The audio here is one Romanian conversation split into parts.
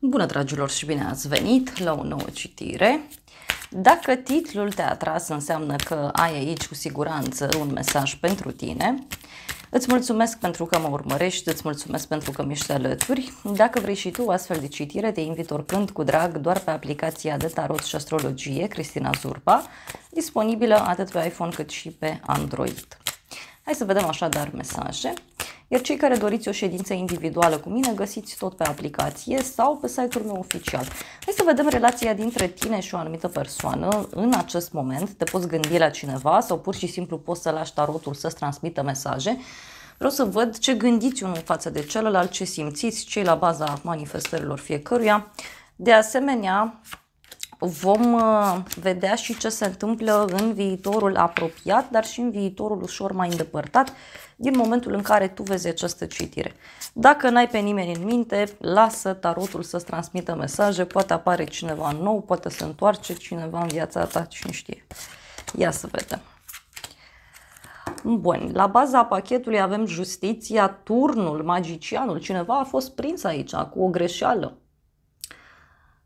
Bună, dragilor, și bine ați venit la o nouă citire. Dacă titlul te-a atras, înseamnă că ai aici cu siguranță un mesaj pentru tine. Îți mulțumesc pentru că mă urmărești, îți mulțumesc pentru că mi-ești alături. Dacă vrei și tu astfel de citire, te invit oricând cu drag doar pe aplicația de tarot și astrologie Cristina Zurba, disponibilă atât pe iPhone cât și pe Android. Hai să vedem așadar mesaje. Iar cei care doriți o ședință individuală cu mine, găsiți tot pe aplicație sau pe site-ul meu oficial. Hai să vedem relația dintre tine și o anumită persoană în acest moment. Te poți gândi la cineva sau pur și simplu poți să lași tarotul să-ți transmită mesaje. Vreau să văd ce gândiți unul față de celălalt, ce simțiți, ce la baza manifestărilor fiecăruia. De asemenea, vom vedea și ce se întâmplă în viitorul apropiat, dar și în viitorul ușor mai îndepărtat, din momentul în care tu vezi această citire. Dacă n-ai pe nimeni în minte, lasă tarotul să-ți transmită mesaje, poate apare cineva nou, poate se întoarce cineva în viața ta, cine știe. Ia să vedem. Bun, la baza pachetului avem justiția, turnul, magicianul, cineva a fost prins aici cu o greșeală.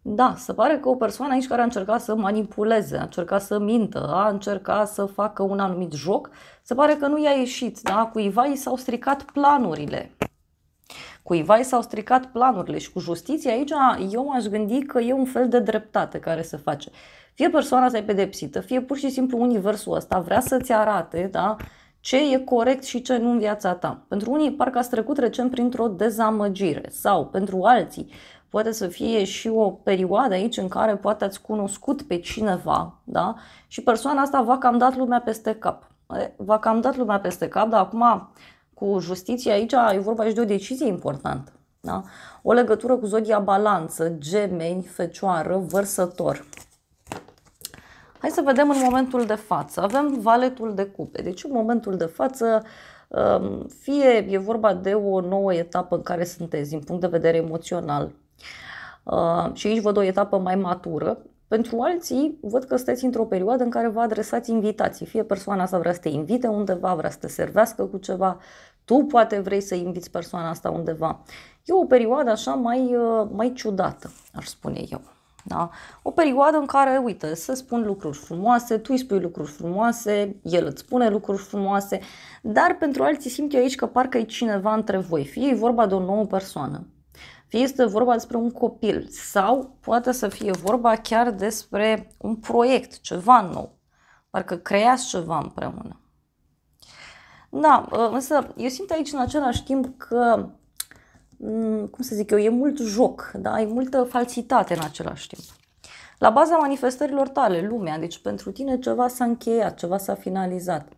Da, se pare că o persoană aici care a încercat să manipuleze, a încercat să mintă, a încercat să facă un anumit joc, se pare că nu i-a ieșit, da? Cuiva i s-au stricat planurile. Cuiva i s-au stricat planurile și cu justiția aici eu m-aș gândi că e un fel de dreptate care se face. Fie persoana asta e pedepsită, fie pur și simplu universul ăsta vrea să-ți arate, da? Ce e corect și ce nu în viața ta. Pentru unii parcă ați trecut recent printr-o dezamăgire sau pentru alții poate să fie și o perioadă aici în care poate ați cunoscut pe cineva, da? Și persoana asta v-a cam dat lumea peste cap. V-a cam dat lumea peste cap, dar acum cu justiția aici e vorba și de o decizie importantă. Da? O legătură cu zodia Balanță, Gemeni, Fecioară, Vărsător. Hai să vedem în momentul de față. Avem Valetul de cupe. Deci în momentul de față fie e vorba de o nouă etapă în care sunteți din punct de vedere emoțional, și aici văd o etapă mai matură. Pentru alții văd că sunteți într-o perioadă în care vă adresați invitații. Fie persoana asta vrea să te invite undeva, vrea să te servească cu ceva, tu poate vrei să inviți persoana asta undeva. E o perioadă așa mai ciudată, aș spune eu. Da? O perioadă în care, uite, să spun lucruri frumoase, tu îi spui lucruri frumoase, el îți spune lucruri frumoase, dar pentru alții simt eu aici că parcă e cineva între voi. Fie e vorba de o nouă persoană, fie este vorba despre un copil sau poate să fie vorba chiar despre un proiect, ceva nou. Parcă creați ceva împreună. Da, însă eu simt aici în același timp că, cum să zic eu, e mult joc, da? E multă falsitate în același timp. La baza manifestărilor tale, lumea, deci pentru tine ceva s-a încheiat, ceva s-a finalizat.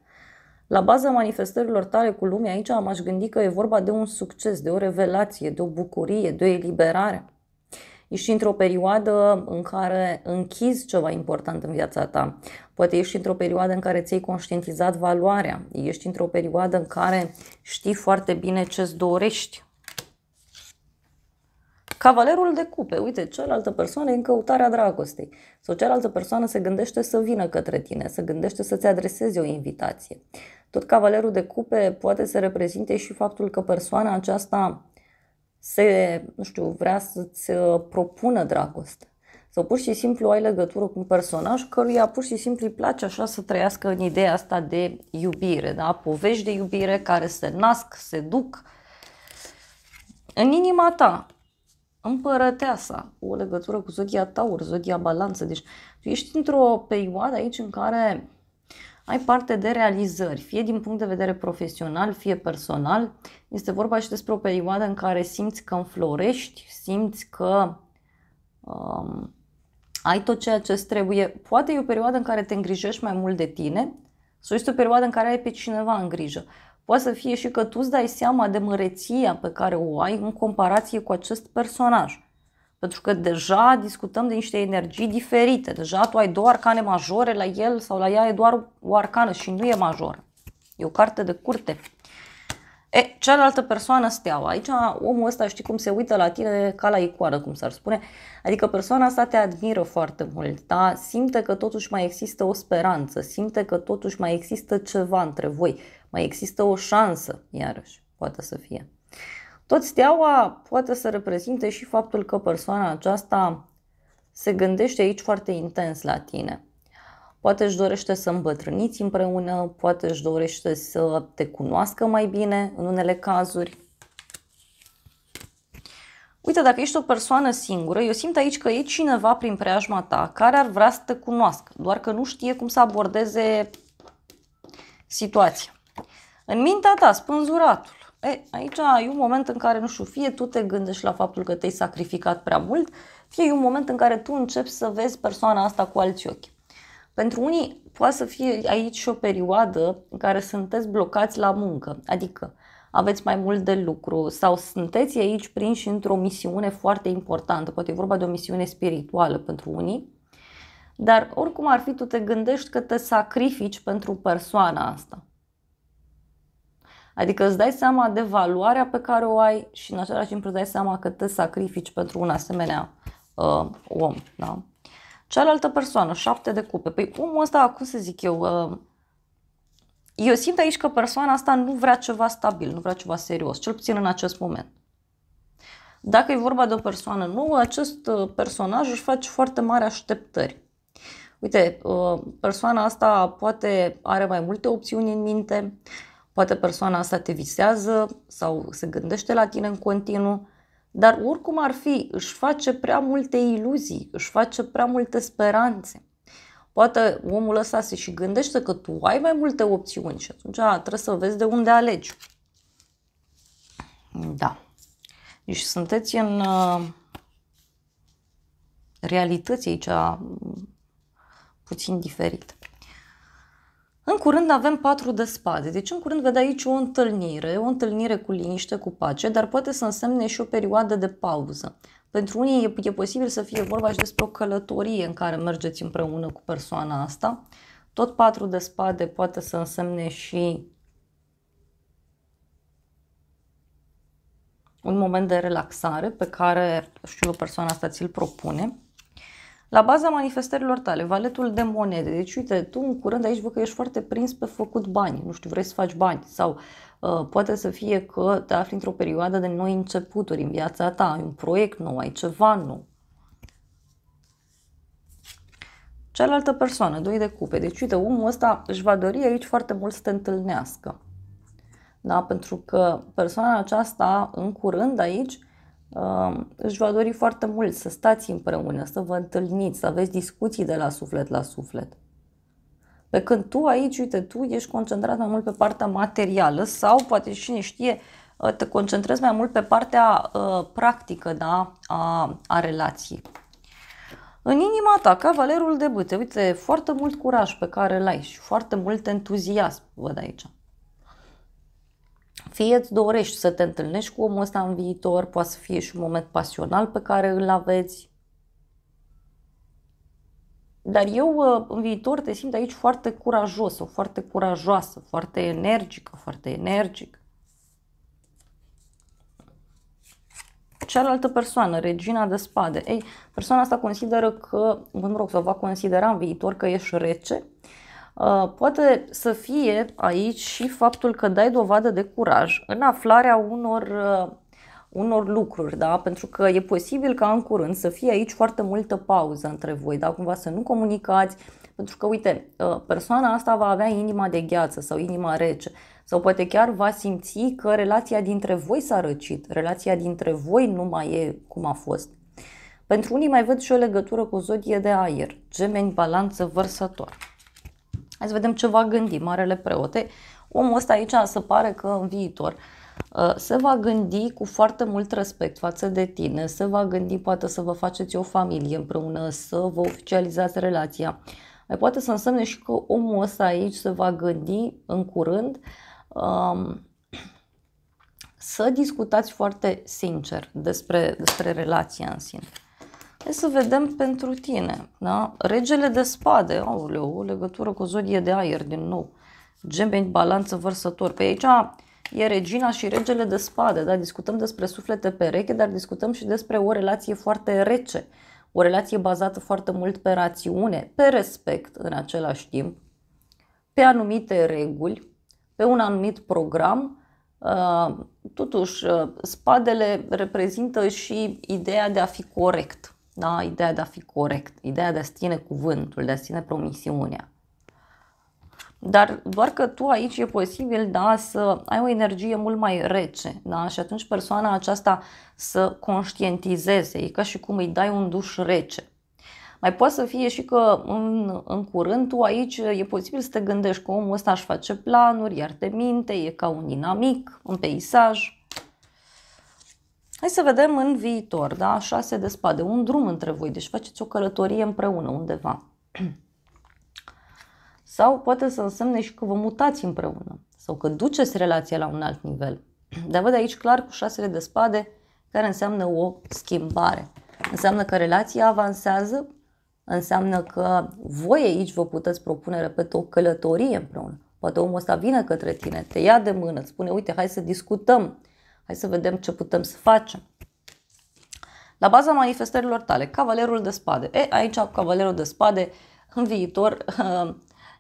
La baza manifestărilor tale cu lumea aici m-aș gândi că e vorba de un succes, de o revelație, de o bucurie, de o eliberare. Ești într-o perioadă în care închizi ceva important în viața ta. Poate ești într-o perioadă în care ți-ai conștientizat valoarea. Ești într-o perioadă în care știi foarte bine ce-ți dorești. Cavalerul de cupe, uite, cealaltă persoană e în căutarea dragostei sau cealaltă persoană se gândește să vină către tine, se gândește să-ți adreseze o invitație. Tot cavalerul de cupe poate să reprezinte și faptul că persoana aceasta vrea să-ți propună dragoste. Sau pur și simplu ai legătură cu un personaj căruia pur și simplu îi place așa să trăiască în ideea asta de iubire, da? Povești de iubire care se nasc, se duc în inima ta. Împărăteasa, o legătură cu zodia Taur, zodia Balanță. Deci tu ești într-o perioadă aici în care ai parte de realizări, fie din punct de vedere profesional, fie personal. Este vorba și despre o perioadă în care simți că înflorești, simți că ai tot ceea ce îți trebuie. Poate e o perioadă în care te îngrijești mai mult de tine sau este o perioadă în care ai pe cineva în grijă. Poate să fie și că tu îți dai seama de măreția pe care o ai în comparație cu acest personaj. Pentru că deja discutăm de niște energii diferite. Deja tu ai două arcane majore, la el sau la ea e doar o arcană și nu e majoră. E o carte de curte. Cealaltă persoană steaua. Aici omul ăsta știi cum se uită la tine ca la icoană, cum s-ar spune. Adică persoana asta te admiră foarte mult, da? Simte că totuși mai există o speranță, simte că totuși mai există ceva între voi, mai există o șansă, iarăși, poate să fie. Tot steaua poate să reprezinte și faptul că persoana aceasta se gândește aici foarte intens la tine. Poate își dorește să îmbătrâniți împreună, poate își dorește să te cunoască mai bine în unele cazuri. Uite, dacă ești o persoană singură, eu simt aici că e cineva prin preajma ta care ar vrea să te cunoască, doar că nu știe cum să abordeze situația. În mintea ta, spânzuratul. Aici e un moment în care, nu știu, fie tu te gândești la faptul că te-ai sacrificat prea mult, fie e un moment în care tu începi să vezi persoana asta cu alți ochi. Pentru unii poate să fie aici și o perioadă în care sunteți blocați la muncă, adică aveți mai mult de lucru sau sunteți aici prinși într-o misiune foarte importantă, poate e vorba de o misiune spirituală pentru unii, dar oricum ar fi, tu te gândești că te sacrifici pentru persoana asta. Adică îți dai seama de valoarea pe care o ai și în același timp îți dai seama că te sacrifici pentru un asemenea om. Da? Cealaltă persoană, 7 de cupe. Păi omul ăsta, cum să zic eu simt aici că persoana asta nu vrea ceva stabil, nu vrea ceva serios, cel puțin în acest moment. Dacă e vorba de o persoană nouă, acest personaj își face foarte mari așteptări. Uite, persoana asta poate are mai multe opțiuni în minte, poate persoana asta te visează sau se gândește la tine în continuu, dar oricum ar fi, își face prea multe iluzii, își face prea multe speranțe. Poate omul ăsta se și gândește că tu ai mai multe opțiuni și atunci trebuie să vezi de unde alegi. Da. Deci sunteți în realități aici puțin diferite. În curând avem 4 de spade, deci în curând vedea aici o întâlnire cu liniște, cu pace, dar poate să însemne și o perioadă de pauză. Pentru unii e posibil să fie vorba și despre o călătorie în care mergeți împreună cu persoana asta. Tot 4 de spade poate să însemne și un moment de relaxare pe care, știu, persoana asta ți-l propune. La baza manifestărilor tale, valetul de monede. Deci, uite, tu în curând aici văd că ești foarte prins pe făcut bani. Nu știu, vrei să faci bani sau poate să fie că te afli într-o perioadă de noi începuturi în viața ta. Ai un proiect nou, ai ceva nou. Cealaltă persoană, 2 de cupe. Deci, uite, omul ăsta își va dori aici foarte mult să te întâlnească. Da? Pentru că persoana aceasta în curând aici își va dori foarte mult să stați împreună, să vă întâlniți, să aveți discuții de la suflet la suflet. Pe când tu aici, uite, tu ești concentrat mai mult pe partea materială sau poate cine știe, te concentrezi mai mult pe partea practică, da, a relației. În inima ta, cavalerul de bâte, uite, foarte mult curaj pe care îl ai și foarte mult entuziasm, văd aici. Fie îți dorești să te întâlnești cu omul ăsta în viitor, poate să fie și un moment pasional pe care îl aveți. Dar eu în viitor te simt aici foarte curajos, foarte curajoasă, foarte energică, foarte energic. Cealaltă persoană, regina de spade. Ei, persoana asta consideră că, sau va considera în viitor că ești rece. Poate să fie aici și faptul că dai dovadă de curaj în aflarea unor lucruri, da? Pentru că e posibil ca în curând să fie aici foarte multă pauză între voi, da? Cumva să nu comunicați, pentru că, uite, persoana asta va avea inima de gheață sau inima rece sau poate chiar va simți că relația dintre voi s-a răcit, relația dintre voi nu mai e cum a fost. Pentru unii mai văd și o legătură cu zodie de aer, Gemeni, Balanță, Vărsător. Hai să vedem ce va gândi Marele Preote. Omul ăsta aici se pare că în viitor se va gândi cu foarte mult respect față de tine, se va gândi poate să vă faceți o familie împreună, să vă oficializați relația. Mai poate să însemne și că omul ăsta aici se va gândi în curând să discutați foarte sincer despre relația în sine. Hai să vedem pentru tine, da? Regele de spade, aoleu, o legătură cu zodie de aer din nou. Gemeni, Balanță, Vărsător. Pe aici e regina și regele de spade, da? Discutăm despre suflete pereche, dar discutăm și despre o relație foarte rece. O relație bazată foarte mult pe rațiune, pe respect în același timp, pe anumite reguli, pe un anumit program, Totuși, spadele reprezintă și ideea de a fi corect, da? Ideea de a fi corect, ideea de a-ți ține cuvântul, de a-ți ține promisiunea. Dar doar că tu aici e posibil, da, să ai o energie mult mai rece, da? Și atunci persoana aceasta să conștientizeze, e ca și cum îi dai un duș rece. Mai poate să fie și că în curând tu aici e posibil să te gândești că omul ăsta își face planuri, iar te minte, e ca un inamic, un peisaj. Hai să vedem în viitor, da? 6 de spade, un drum între voi, deci faceți o călătorie împreună undeva. Sau poate să însemne și că vă mutați împreună sau că duceți relația la un alt nivel. Dar văd aici clar cu 6 de spade care înseamnă o schimbare. Înseamnă că relația avansează, înseamnă că voi aici vă puteți propune, repet, o călătorie împreună. Poate omul ăsta vine către tine, te ia de mână, îți spune, uite, hai să discutăm, hai să vedem ce putem să facem. La baza manifestărilor tale, cavalerul de spade. Aici cavalerul de spade, în viitor,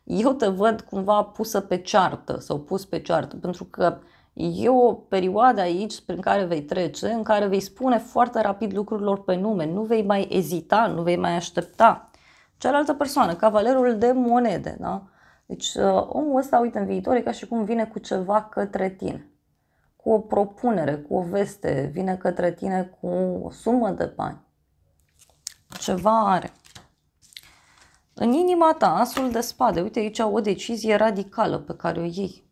eu te văd cumva pusă pe ceartă sau pus pe ceartă, pentru că e o perioadă aici prin care vei trece, în care vei spune foarte rapid lucrurilor pe nume, nu vei mai ezita, nu vei mai aștepta. Cealaltă persoană, cavalerul de monede, da? Deci omul ăsta, uite, în viitor e ca și cum vine cu ceva către tine, cu o propunere, cu o veste, vine către tine cu o sumă de bani. Ceva are. În inima ta, asul de spade, uite aici o decizie radicală pe care o iei.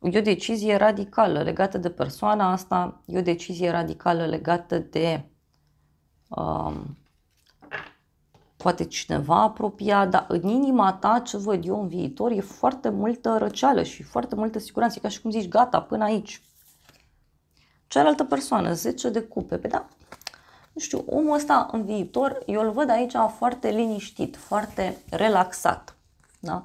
E o decizie radicală legată de persoana asta, e o decizie radicală legată de poate cineva apropiat, dar în inima ta, ce văd eu în viitor, e foarte multă răceală și foarte multă siguranță, e ca și cum zici, gata, până aici. Cealaltă persoană, 10 de cupe, pe da, nu știu, omul ăsta în viitor, eu îl văd aici foarte liniștit, foarte relaxat, da?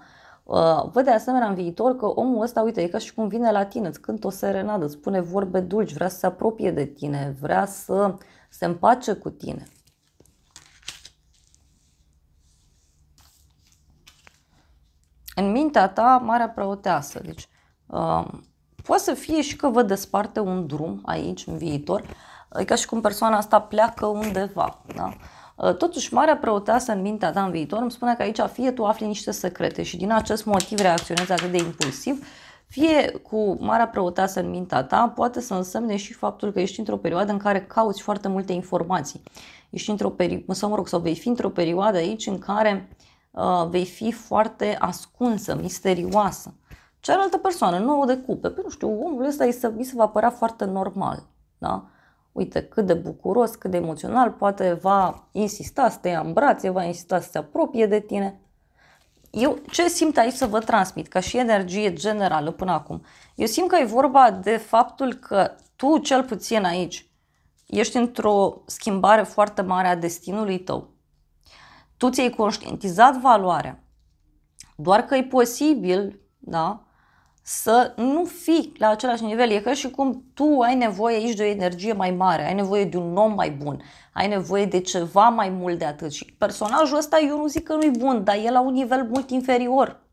Văd de asemenea în viitor că omul ăsta, uite, e ca și cum vine la tine, îți cântă o serenadă, îți spune vorbe dulci, vrea să se apropie de tine, vrea să se împace cu tine. În mintea ta, Marea Preoteasă, deci poate să fie și că vă desparte un drum aici în viitor, e ca și cum persoana asta pleacă undeva, da? Totuși, Marea Preoteasă în mintea ta în viitor îmi spune că aici fie tu afli niște secrete și din acest motiv reacționezi atât de impulsiv, fie cu Marea Preoteasă în mintea ta poate să însemne și faptul că ești într-o perioadă în care cauți foarte multe informații. Ești într-o perioadă, sau vei fi într-o perioadă aici în care vei fi foarte ascunsă, misterioasă. Cealaltă persoană, 9 de cupe, nu știu, omul ăsta îi se va părea foarte normal, da? Uite cât de bucuros, cât de emoțional, poate va insista să te ia în brațe, va insista să se apropie de tine. Eu ce simt aici să vă transmit, ca și energie generală până acum? Eu simt că e vorba de faptul că tu, cel puțin aici, ești într-o schimbare foarte mare a destinului tău. Tu ți-ai conștientizat valoarea, doar că e posibil, da, să nu fii la același nivel. E ca și cum tu ai nevoie aici de o energie mai mare, ai nevoie de un om mai bun, ai nevoie de ceva mai mult de atât. Și personajul ăsta eu nu zic că nu-i bun, dar e la un nivel mult inferior.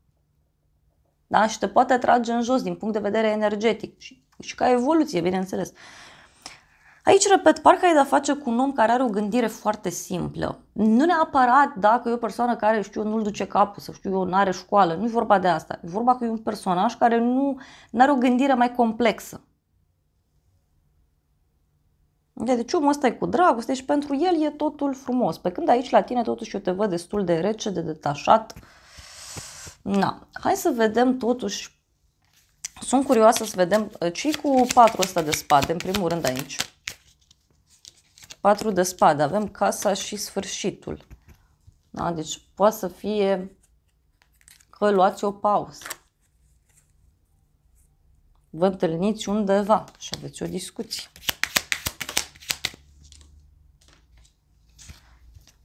Da? Și te poate trage în jos din punct de vedere energetic și ca evoluție, bineînțeles. Aici, repet, parcă ai de-a face cu un om care are o gândire foarte simplă. Nu neapărat dacă e o persoană care, știu eu, nu-l duce capul, să știu eu, nu are școală, nu e vorba de asta. E vorba că e un personaj care nu are o gândire mai complexă. Deci omul ăsta e cu dragoste și pentru el e totul frumos. Pe când aici la tine totuși eu te văd destul de rece, de detașat. Na, hai să vedem totuși. Sunt curioasă să vedem ce cu 4 ăsta de spade, în primul rând aici. 4 de spade, avem casa și sfârșitul. Da? Deci poate să fie că luați o pauză. Vă întâlniți undeva și aveți o discuție.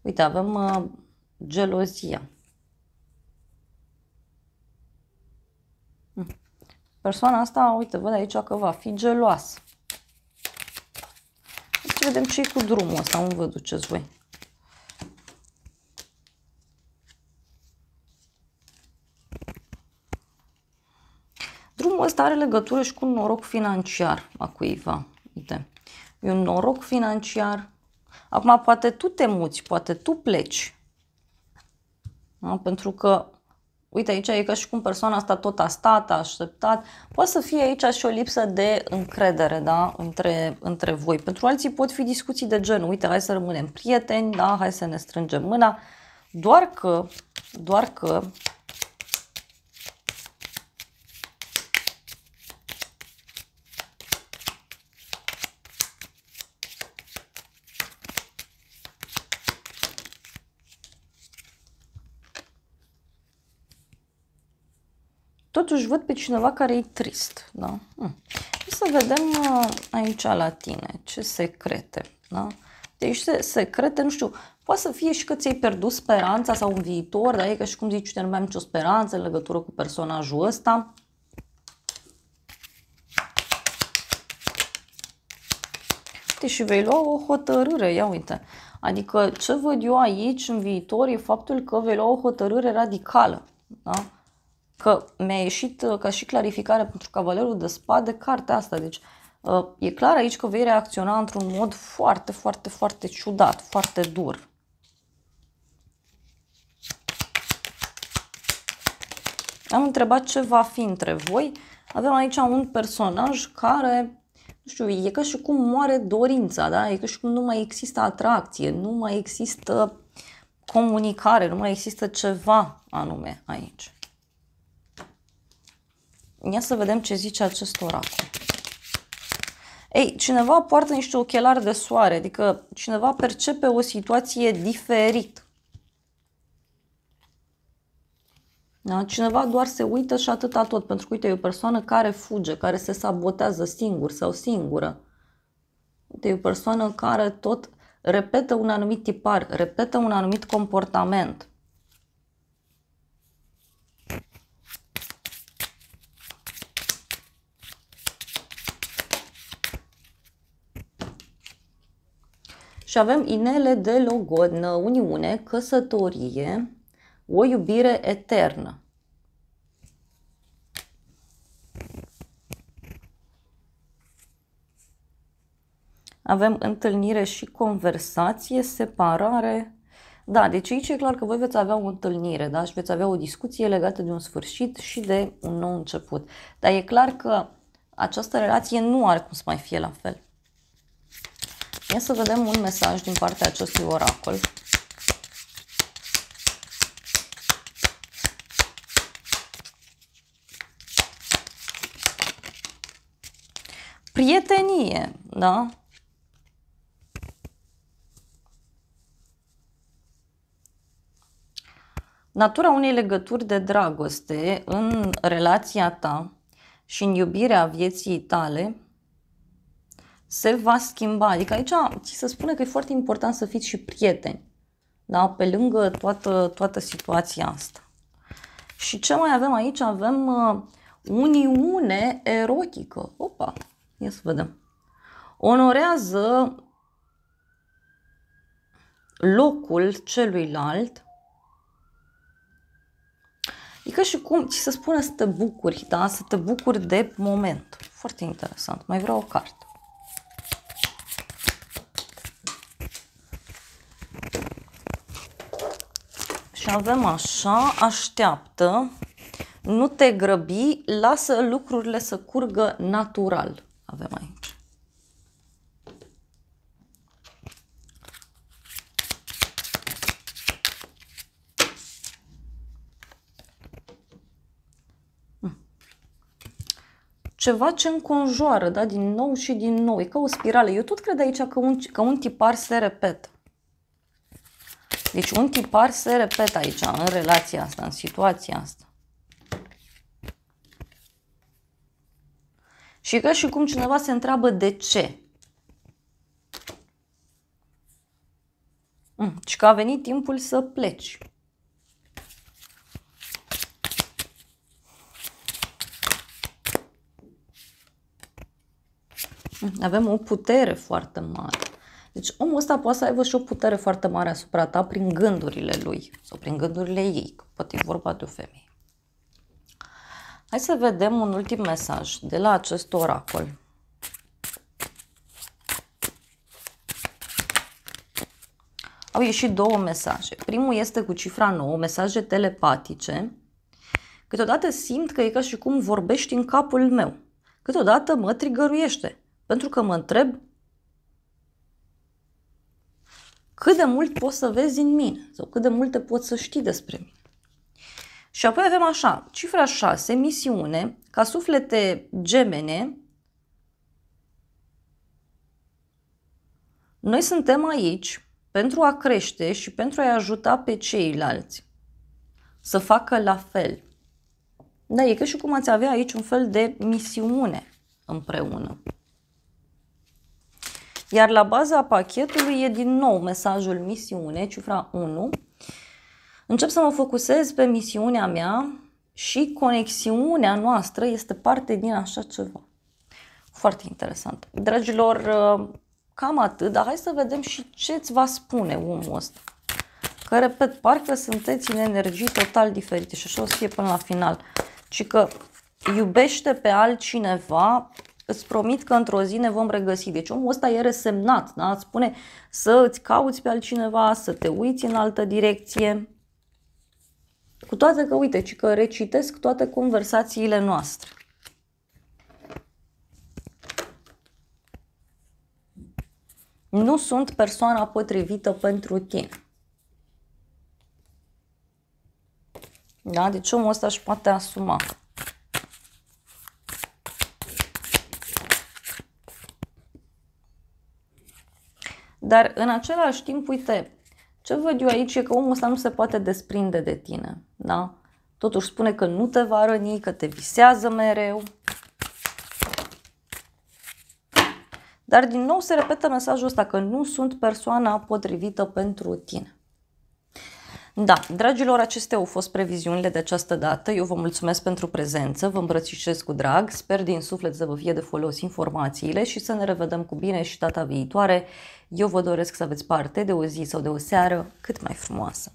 Uite, avem gelozia. Persoana asta, uite, văd aici că va fi geloasă. Să vedem ce e cu drumul ăsta, unde vă duceți voi. Drumul Omul ăsta are legătură și cu un noroc financiar a cuiva. Uite, e un noroc financiar. Acum, poate tu te muți, poate tu pleci. Da? Pentru că, uite, aici e ca și cum persoana asta tot a stat, a așteptat. Poate să fie aici și o lipsă de încredere, da? Între voi. Pentru alții pot fi discuții de genul, uite, hai să rămânem prieteni, da? Hai să ne strângem mâna. Doar că totuși văd pe cineva care e trist, da? Să vedem aici la tine ce secrete, da? Deci secrete, nu știu, poate să fie și că ți-ai pierdut speranța sau un viitor, dar e ca și cum zici, uite, nu mai am nicio speranță în legătură cu personajul ăsta. Uite, și vei lua o hotărâre, ia uite. Adică ce văd eu aici în viitor e faptul că vei lua o hotărâre radicală, da? Că mi-a ieșit ca și clarificare pentru Cavalerul de Spade cartea asta. Deci e clar aici că vei reacționa într-un mod foarte, foarte, foarte ciudat, foarte dur. Am întrebat ce va fi între voi. Avem aici un personaj care, nu știu, e ca și cum moare dorința, da? E ca și cum nu mai există atracție, nu mai există comunicare, nu mai există ceva anume aici. Ia să vedem ce zice acest oracol. Ei, cineva poartă niște ochelari de soare, adică cineva percepe o situație diferit. Da? Cineva doar se uită și atâta tot, pentru că, uite, e o persoană care fuge, care se sabotează singur sau singură. Uite, e o persoană care tot repetă un anumit tipar, repetă un anumit comportament. Și avem inele de logodnă, uniune, căsătorie, o iubire eternă. Avem întâlnire și conversație, separare. Da, deci aici e clar că voi veți avea o întâlnire, da? Și veți avea o discuție legată de un sfârșit și de un nou început. Dar e clar că această relație nu are cum să mai fie la fel. Ia să vedem un mesaj din partea acestui oracol. Prietenie, da? Natura unei legături de dragoste în relația ta și în iubirea vieții tale se va schimba. Adică aici ți se spune că e foarte important să fiți și prieteni, da? Pe lângă toată situația asta. Și ce mai avem aici? Avem uniune erotică. Opa, ia să vedem. Onorează locul celuilalt. E ca și cum ți se spune să te bucuri, da? Să te bucuri de moment. Foarte interesant. Mai vreau o carte. Și avem așa, așteaptă, nu te grăbi, lasă lucrurile să curgă natural. Avem aici. Ceva ce înconjoară, da? Din nou și din nou. E ca o spirală. Eu tot cred aici că un tipar se repetă. Deci un tipar se repetă aici, în relația asta, în situația asta. Și ca și cum cineva se întreabă de ce. Și că a venit timpul să pleci. Avem o putere foarte mare. Deci omul ăsta poate să aibă și o putere foarte mare asupra ta prin gândurile lui sau prin gândurile ei, că poate e vorba de o femeie. Hai să vedem un ultim mesaj de la acest oracol. Au ieșit două mesaje. Primul este cu cifra 9, mesaje telepatice. Câteodată simt că e ca și cum vorbești în capul meu. Câteodată mă trigăruiește, pentru că mă întreb cât de mult poți să vezi în mine sau cât de multe poți să știi despre mine. Și apoi avem așa, cifra 6, misiune, ca suflete gemene. Noi suntem aici pentru a crește și pentru a-i ajuta pe ceilalți să facă la fel. Da, e ca și cum ați avea aici un fel de misiune împreună. Iar la baza pachetului e din nou mesajul misiune, cifra 1. Încep să mă focusez pe misiunea mea și conexiunea noastră este parte din așa ceva. Foarte interesant. Dragilor, cam atât, dar hai să vedem și ce îți va spune omul ăsta. Că, repet, parcă sunteți în energii total diferite și așa o să fie până la final. Și că iubește pe altcineva, îți promit că într-o zi ne vom regăsi. Deci omul ăsta e resemnat, da? Îți spune să îți cauți pe altcineva, să te uiți în altă direcție. Cu toate că, uite, ci că recitesc toate conversațiile noastre. Nu sunt persoana potrivită pentru tine. Da? Deci omul ăsta își poate asuma. Dar în același timp, uite, ce văd eu aici e că omul ăsta nu se poate desprinde de tine. Da? Totuși spune că nu te va răni, că te visează mereu. Dar din nou se repetă mesajul ăsta că nu sunt persoana potrivită pentru tine. Da, dragilor, acestea au fost previziunile de această dată. Eu vă mulțumesc pentru prezență, vă îmbrățișez cu drag, sper din suflet să vă fie de folos informațiile și să ne revedem cu bine și data viitoare. Eu vă doresc să aveți parte de o zi sau de o seară cât mai frumoasă.